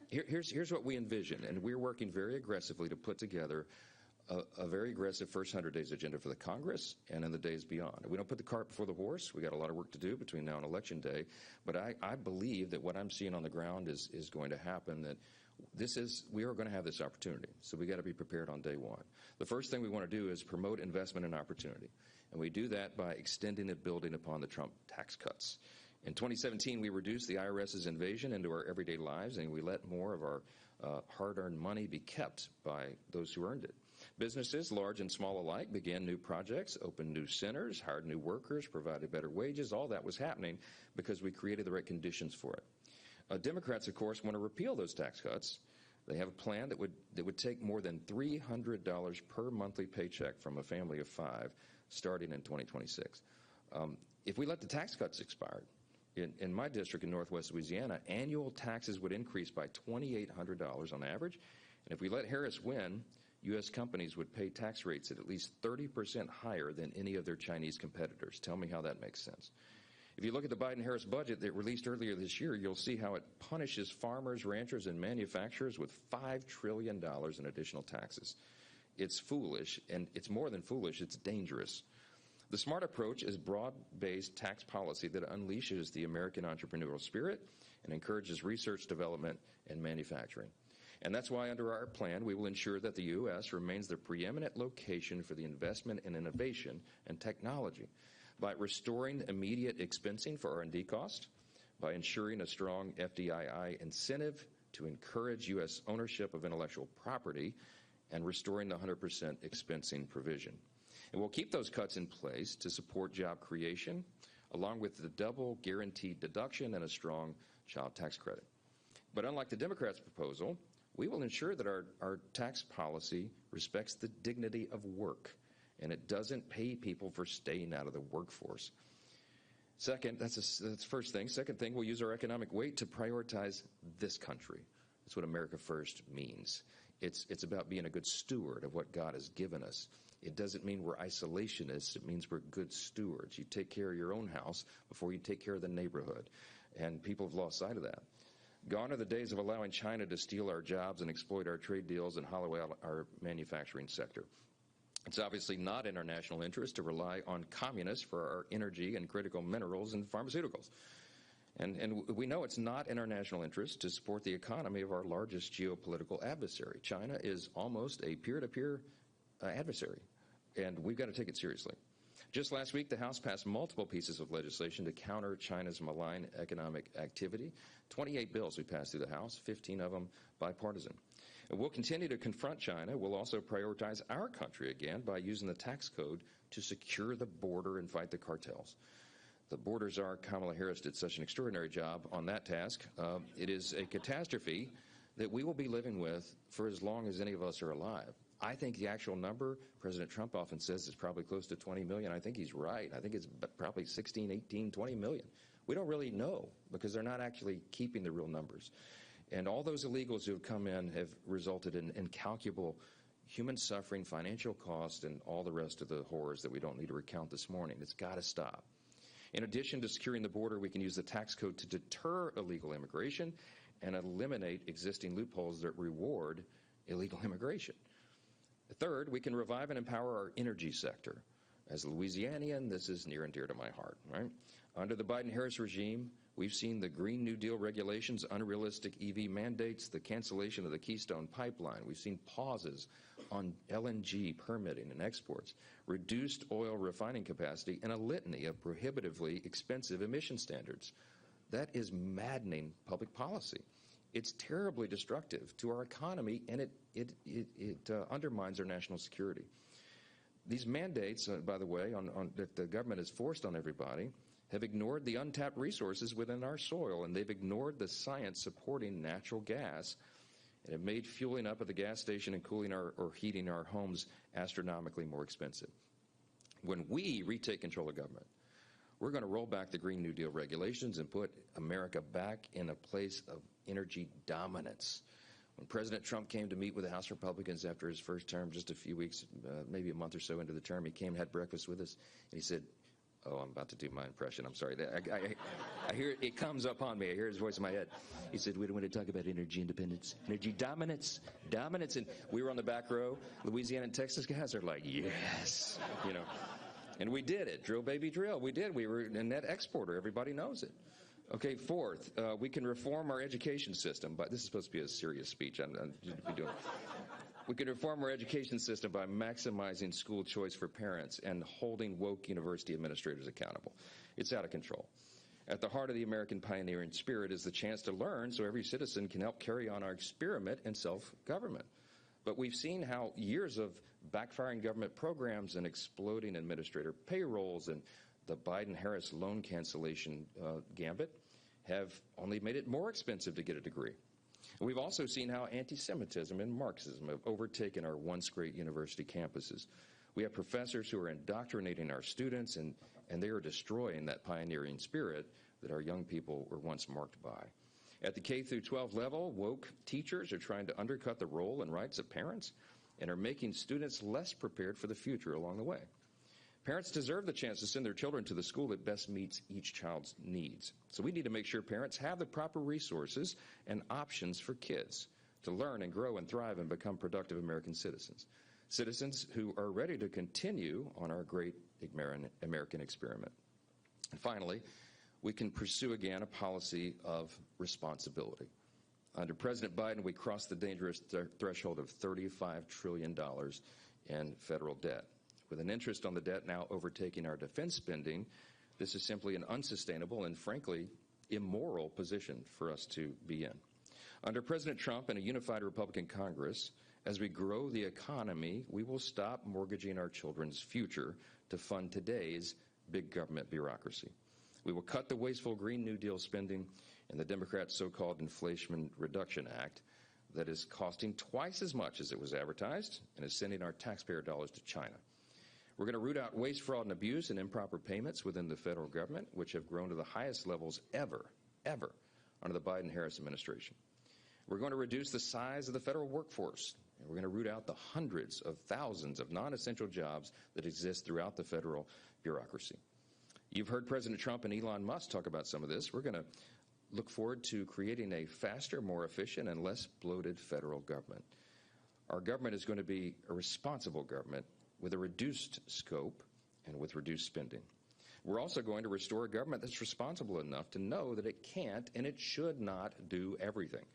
Here's what we envision, and we're working very aggressively to put together a very aggressive first 100 days agenda for the Congress and in the days beyond. We don't put the cart before the horse. We got a lot of work to do between now and Election Day, but I believe that what I'm seeing on the ground is going to happen, that we are going to have this opportunity, so we got to be prepared on day one. The first thing we want to do is promote investment and opportunity, and we do that by extending and building upon the Trump tax cuts. In 2017, we reduced the IRS's invasion into our everyday lives, and we let more of our hard-earned money be kept by those who earned it. Businesses, large and small alike, began new projects, opened new centers, hired new workers, provided better wages. All that was happening because we created the right conditions for it. Democrats, of course, want to repeal those tax cuts. They have a plan that would take more than $300 per monthly paycheck from a family of 5 starting in 2026. If we let the tax cuts expire, in my district in northwest Louisiana, annual taxes would increase by $2,800 on average. And if we let Harris win, U.S. companies would pay tax rates at least 30% higher than any of their Chinese competitors. Tell me how that makes sense. If you look at the Biden-Harris budget that released earlier this year, you'll see how it punishes farmers, ranchers, and manufacturers with $5 trillion in additional taxes. It's foolish, and it's more than foolish, it's dangerous. The smart approach is broad-based tax policy that unleashes the American entrepreneurial spirit and encourages research, development, and manufacturing. And that's why under our plan, we will ensure that the U.S. remains the preeminent location for the investment in innovation and technology by restoring immediate expensing for R&D costs, by ensuring a strong FDII incentive to encourage U.S. ownership of intellectual property, and restoring the 100% expensing provision. And we'll keep those cuts in place to support job creation, along with the double guaranteed deduction and a strong child tax credit. But unlike the Democrats' proposal, we will ensure that our tax policy respects the dignity of work, and it doesn't pay people for staying out of the workforce. Second, that's the first thing. Second thing, we'll use our economic weight to prioritize this country. That's what America First means. It's about being a good steward of what God has given us. It doesn't mean we're isolationists. It means we're good stewards. You take care of your own house before you take care of the neighborhood. And people have lost sight of that. Gone are the days of allowing China to steal our jobs and exploit our trade deals and hollow out our manufacturing sector. It's obviously not in our national interest to rely on communists for our energy and critical minerals and pharmaceuticals. And we know it's not in our national interest to support the economy of our largest geopolitical adversary. China is almost a peer-to-peer adversary, and we've got to take it seriously. Just last week, the House passed multiple pieces of legislation to counter China's malign economic activity. 28 bills we passed through the House, 15 of them bipartisan. And we'll continue to confront China. We'll also prioritize our country again by using the tax code to secure the border and fight the cartels. The border czar, Kamala Harris, did such an extraordinary job on that task. It is a catastrophe that we will be living with for as long as any of us are alive. I think the actual number, President Trump often says, is probably close to 20 million. I think he's right. I think it's probably 16, 18, 20 million. We don't really know because they're not actually keeping the real numbers. And all those illegals who have come in have resulted in incalculable human suffering, financial cost, and all the rest of the horrors that we don't need to recount this morning. It's got to stop. In addition to securing the border, we can use the tax code to deter illegal immigration and eliminate existing loopholes that reward illegal immigration. Third, we can revive and empower our energy sector. As a Louisianian, this is near and dear to my heart, right? Under the Biden-Harris regime, we've seen the Green New Deal regulations, unrealistic EV mandates, the cancellation of the Keystone Pipeline. We've seen pauses on LNG permitting and exports, reduced oil refining capacity, and a litany of prohibitively expensive emission standards. That is maddening public policy. It's terribly destructive to our economy, and it undermines our national security. These mandates, by the way, that the government has forced on everybody, have ignored the untapped resources within our soil, and they've ignored the science supporting natural gas, and have made fueling up at the gas station and cooling or heating our homes astronomically more expensive. When we retake control of government, we're going to roll back the Green New Deal regulations and put America back in a place of energy dominance. When President Trump came to meet with the House Republicans after his first term, just a few weeks, maybe a month or so into the term, he came and had breakfast with us, and he said, Oh, I'm about to do my impression. I'm sorry. I hear it comes up on me. I hear his voice in my head. He said, we don't want to talk about energy independence, energy dominance. And we were on the back row. Louisiana and Texas guys are like, yes, And we did it. Drill, baby, drill. We did. We were a net exporter. Everybody knows it. Okay, fourth, we can reform our education system. But this is supposed to be a serious speech. We can reform our education system by maximizing school choice for parents and holding woke university administrators accountable. It's out of control. At the heart of the American pioneering spirit is the chance to learn so every citizen can help carry on our experiment in self-government. But we've seen how years of backfiring government programs and exploding administrator payrolls and the Biden-Harris loan cancellation gambit have only made it more expensive to get a degree. We've also seen how anti-Semitism and Marxism have overtaken our once great university campuses. We have professors who are indoctrinating our students, and they are destroying that pioneering spirit that our young people were once marked by. At the K through 12 level, woke teachers are trying to undercut the role and rights of parents and are making students less prepared for the future along the way. Parents deserve the chance to send their children to the school that best meets each child's needs. So we need to make sure parents have the proper resources and options for kids to learn and grow and thrive and become productive American citizens. Citizens who are ready to continue on our great American experiment. And finally, we can pursue again a policy of responsibility. Under President Biden, we crossed the dangerous threshold of $35 trillion in federal debt. With an interest on the debt now overtaking our defense spending, this is simply an unsustainable and, frankly, immoral position for us to be in. Under President Trump and a unified Republican Congress, as we grow the economy, we will stop mortgaging our children's future to fund today's big government bureaucracy. We will cut the wasteful Green New Deal spending and the Democrats' so-called Inflation Reduction Act that is costing twice as much as it was advertised and is sending our taxpayer dollars to China. We're going to root out waste, fraud, and abuse and improper payments within the federal government, which have grown to the highest levels ever under the Biden-Harris administration. We're going to reduce the size of the federal workforce, and we're going to root out the hundreds of thousands of non-essential jobs that exist throughout the federal bureaucracy. You've heard President Trump and Elon Musk talk about some of this. We're going to look forward to creating a faster, more efficient, and less bloated federal government. Our government is going to be a responsible government with a reduced scope and with reduced spending. We're also going to restore a government that's responsible enough to know that it can't and it should not do everything.